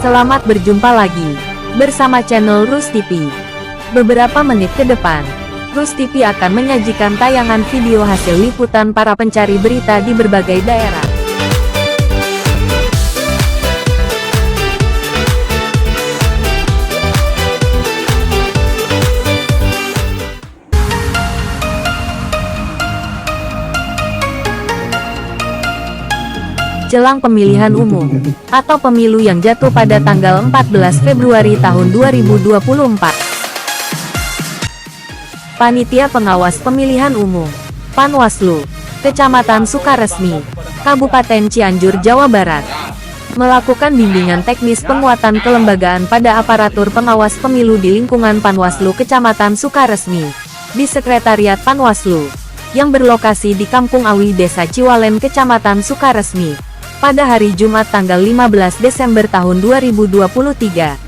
Selamat berjumpa lagi bersama channel Rus TV. Beberapa menit ke depan, Rus TV akan menyajikan tayangan video hasil liputan para pencari berita di berbagai daerah. Jelang pemilihan umum atau pemilu yang jatuh pada tanggal 14 Februari tahun 2024. Panitia Pengawas Pemilihan Umum Panwaslu Kecamatan Sukaresmi, Kabupaten Cianjur, Jawa Barat, melakukan bimbingan teknis penguatan kelembagaan pada aparatur pengawas pemilu di lingkungan Panwaslu Kecamatan Sukaresmi di Sekretariat Panwaslu yang berlokasi di Kampung Awi, Desa Ciwalen, Kecamatan Sukaresmi, pada hari Jumat tanggal 15 Desember tahun 2023.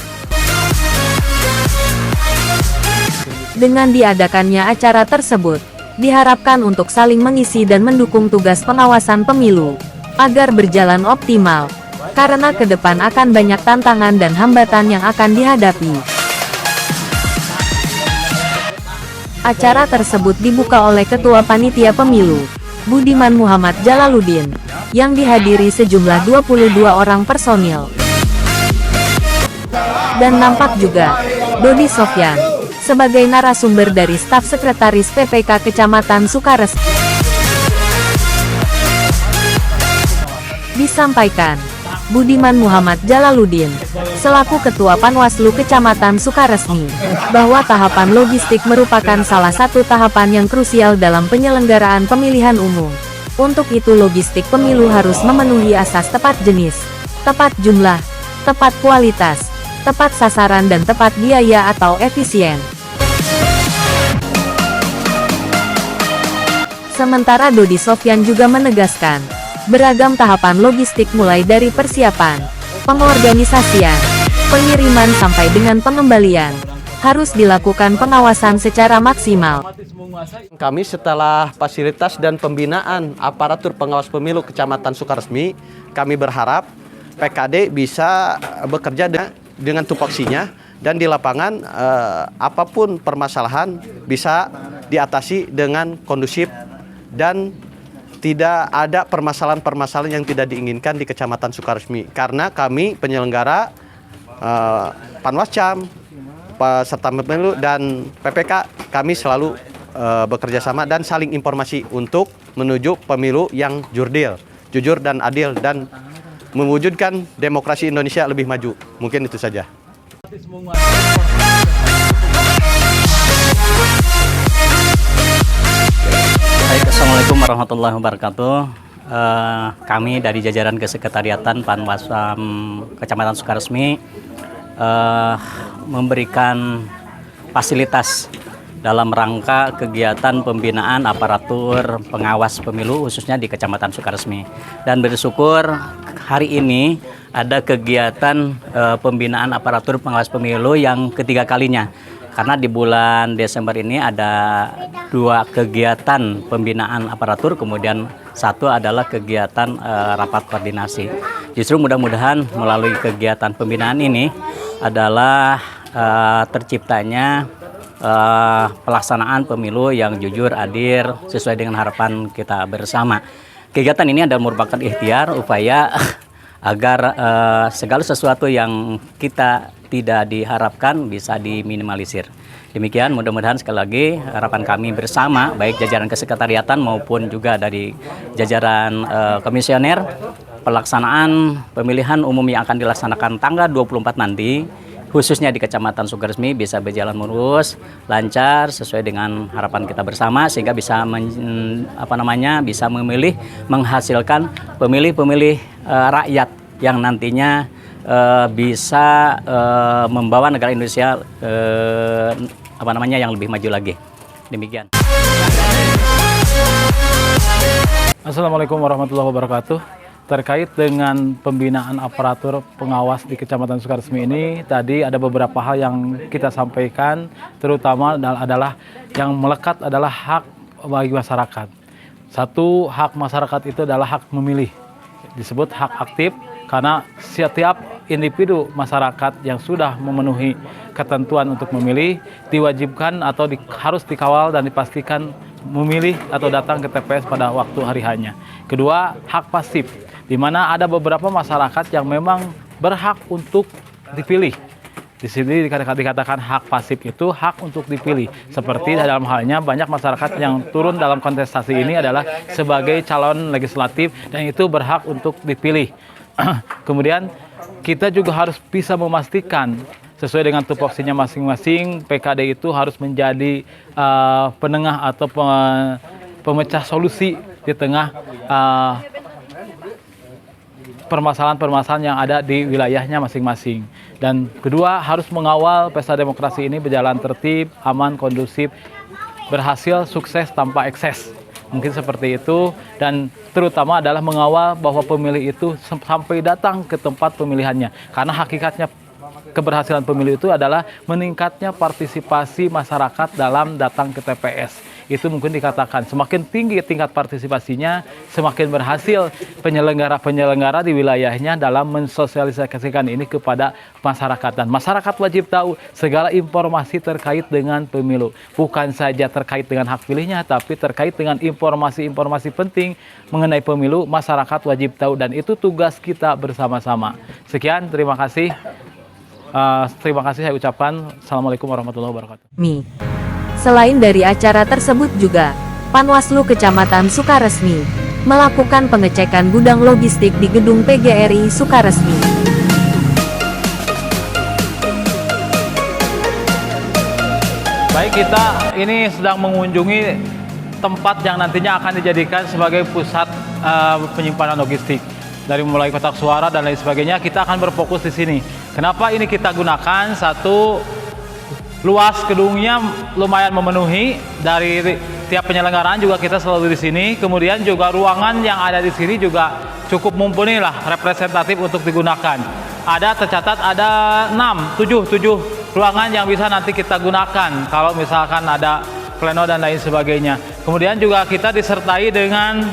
Dengan diadakannya acara tersebut, diharapkan untuk saling mengisi dan mendukung tugas pengawasan pemilu, agar berjalan optimal, karena ke depan akan banyak tantangan dan hambatan yang akan dihadapi. Acara tersebut dibuka oleh Ketua Panitia Pemilu, Budiman Muhammad Jalaluddin, yang dihadiri sejumlah 22 orang personil. Dan nampak juga Dodi Sofyan sebagai narasumber dari staf sekretaris PPK Kecamatan Sukaresmi. Disampaikan Budiman Muhammad Jalaluddin selaku Ketua Panwaslu Kecamatan Sukaresmi bahwa tahapan logistik merupakan salah satu tahapan yang krusial dalam penyelenggaraan pemilihan umum. Untuk itu logistik pemilu harus memenuhi asas tepat jenis, tepat jumlah, tepat kualitas, tepat sasaran dan tepat biaya atau efisien. Sementara Dodi Sofyan juga menegaskan, beragam tahapan logistik mulai dari persiapan, pengorganisasian, pengiriman sampai dengan pengembalian, harus dilakukan pengawasan secara maksimal. Kami setelah fasilitas dan pembinaan aparatur pengawas pemilu Kecamatan Sukaresmi, kami berharap PKD bisa bekerja dengan tupoksinya dan di lapangan apapun permasalahan bisa diatasi dengan kondusif dan tidak ada permasalahan-permasalahan yang tidak diinginkan di Kecamatan Sukaresmi. Karena kami penyelenggara Panwascam, peserta pemilu dan PPK, kami selalu bekerja sama dan saling informasi untuk menuju pemilu yang jujur dan adil dan mewujudkan demokrasi Indonesia lebih maju. Mungkin itu saja. Assalamualaikum warahmatullahi wabarakatuh. Kami dari jajaran Kesekretariatan Panwascam Kecamatan Sukaresmi memberikan fasilitas dalam rangka kegiatan pembinaan aparatur pengawas pemilu khususnya di Kecamatan Sukaresmi. Dan bersyukur hari ini ada kegiatan pembinaan aparatur pengawas pemilu yang ketiga kalinya. Karena di bulan Desember ini ada 2 kegiatan pembinaan aparatur, kemudian 1 adalah kegiatan rapat koordinasi. Justru mudah-mudahan melalui kegiatan pembinaan ini adalah terciptanya pelaksanaan pemilu yang jujur, adil, sesuai dengan harapan kita bersama. Kegiatan ini adalah merupakan ikhtiar, upaya agar segala sesuatu yang kita tidak diharapkan bisa diminimalisir. Demikian, mudah-mudahan sekali lagi harapan kami bersama, baik jajaran kesekretariatan maupun juga dari jajaran komisioner, pelaksanaan pemilihan umum yang akan dilaksanakan tanggal 24 nanti, khususnya di Kecamatan Sukaresmi bisa berjalan mulus, lancar sesuai dengan harapan kita bersama sehingga bisa bisa memilih, menghasilkan pemilih-pemilih rakyat yang nantinya bisa membawa negara Indonesia yang lebih maju lagi. Demikian. Assalamualaikum warahmatullahi wabarakatuh. Terkait dengan pembinaan aparatur pengawas di Kecamatan Sukaresmi ini, tadi ada beberapa hal yang kita sampaikan, terutama adalah yang melekat adalah hak bagi masyarakat. Satu, hak masyarakat itu adalah hak memilih, disebut hak aktif. karena setiap individu masyarakat yang sudah memenuhi ketentuan untuk memilih diwajibkan atau harus dikawal dan dipastikan memilih atau datang ke TPS pada waktu hari hanya. Kedua, hak pasif, di mana ada beberapa masyarakat yang memang berhak untuk dipilih. Di sini dikatakan hak pasif itu hak untuk dipilih. Seperti dalam halnya banyak masyarakat yang turun dalam kontestasi ini adalah sebagai calon legislatif dan itu berhak untuk dipilih. Kemudian kita juga harus bisa memastikan sesuai dengan tupoksinya masing-masing, PKD itu harus menjadi penengah atau pemecah solusi di tengah permasalahan-permasalahan yang ada di wilayahnya masing-masing. Dan kedua, harus mengawal pesta demokrasi ini berjalan tertib, aman, kondusif, berhasil, sukses tanpa ekses. Mungkin seperti itu, dan terutama adalah mengawal bahwa pemilih itu sampai datang ke tempat pemilihannya. Karena hakikatnya keberhasilan pemilu itu adalah meningkatnya partisipasi masyarakat dalam datang ke TPS. Itu mungkin dikatakan semakin tinggi tingkat partisipasinya, semakin berhasil penyelenggara-penyelenggara di wilayahnya dalam mensosialisasikan ini kepada masyarakat. Dan masyarakat wajib tahu segala informasi terkait dengan pemilu. Bukan saja terkait dengan hak pilihnya, tapi terkait dengan informasi-informasi penting mengenai pemilu, masyarakat wajib tahu. Dan itu tugas kita bersama-sama. Sekian, terima kasih. Terima kasih saya ucapkan. Assalamualaikum warahmatullahi wabarakatuh. Selain dari acara tersebut juga, Panwaslu Kecamatan Sukaresmi melakukan pengecekan gudang logistik di gedung PGRI Sukaresmi. Baik, kita ini sedang mengunjungi tempat yang nantinya akan dijadikan sebagai pusat penyimpanan logistik. Dari mulai kotak suara dan lain sebagainya, kita akan berfokus di sini. Kenapa ini kita gunakan? Satu, luas gedungnya lumayan memenuhi, dari tiap penyelenggaraan juga kita selalu di sini. Kemudian juga ruangan yang ada di sini juga cukup mumpuni lah, representatif untuk digunakan. Tercatat ada 7 ruangan yang bisa nanti kita gunakan kalau misalkan ada pleno dan lain sebagainya. Kemudian juga kita disertai dengan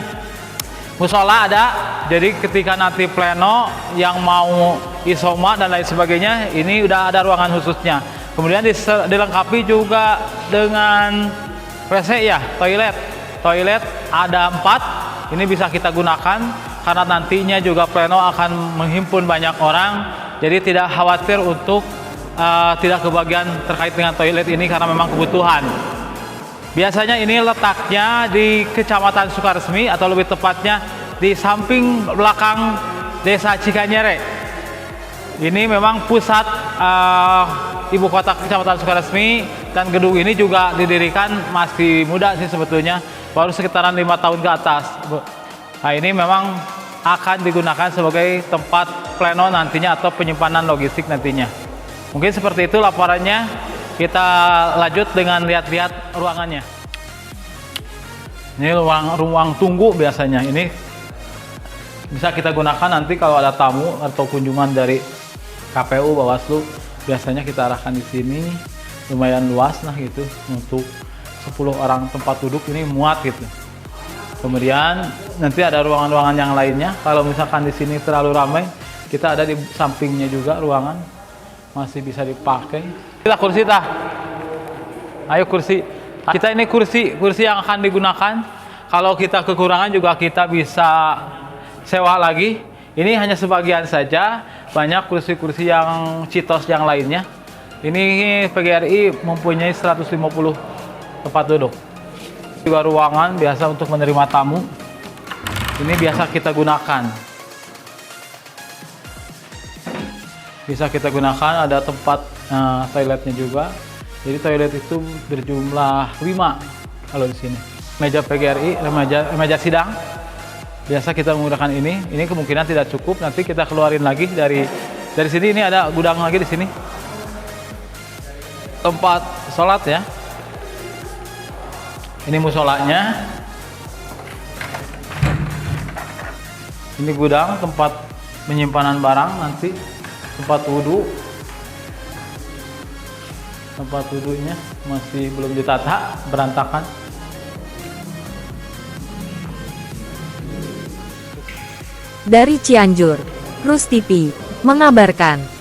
musola ada, jadi ketika nanti pleno yang mau isoma dan lain sebagainya, ini udah ada ruangan khususnya. Kemudian dilengkapi juga dengan WC ya, toilet ada 4, ini bisa kita gunakan karena nantinya juga pleno akan menghimpun banyak orang, jadi tidak khawatir untuk tidak kebagian terkait dengan toilet ini karena memang kebutuhan. Biasanya ini letaknya di Kecamatan Sukaresmi atau lebih tepatnya di samping belakang Desa Cikanyere. Ini memang pusat ibu kota Kecamatan Sukaresmi, dan gedung ini juga didirikan masih muda sih sebetulnya, baru sekitaran 5 tahun ke atas. Nah, ini memang akan digunakan sebagai tempat pleno nantinya atau penyimpanan logistik nantinya. Mungkin seperti itu laporannya. Kita lanjut dengan lihat-lihat ruangannya. Ini ruang tunggu biasanya. Ini bisa kita gunakan nanti kalau ada tamu atau kunjungan dari KPU, Bawaslu. Biasanya kita arahkan di sini, lumayan luas nah gitu, untuk 10 orang tempat duduk ini muat gitu. Kemudian nanti ada ruangan-ruangan yang lainnya. Kalau misalkan di sini terlalu ramai, kita ada di sampingnya juga ruangan masih bisa dipakai. Kita kursi tah. Ayo kursi. Kita ini kursi yang akan digunakan. Kalau kita kekurangan juga kita bisa sewa lagi. Ini hanya sebagian saja. Banyak kursi-kursi yang citos yang lainnya. Ini PGRI mempunyai 150 tempat duduk. Juga ruangan biasa untuk menerima tamu. Ini biasa kita gunakan. Bisa kita gunakan, ada tempat toiletnya juga. Jadi toilet itu berjumlah 5 kalau di sini. Meja PGRI, meja sidang. Biasa kita menggunakan ini. Ini kemungkinan tidak cukup. Nanti kita keluarin lagi dari sini. Ini ada gudang lagi di sini. Tempat sholat ya. Ini musolanya. Ini gudang tempat penyimpanan barang nanti. Tempat wudhu. Tempat wudhunya masih belum ditata, berantakan. Dari Cianjur, Rus TV mengabarkan.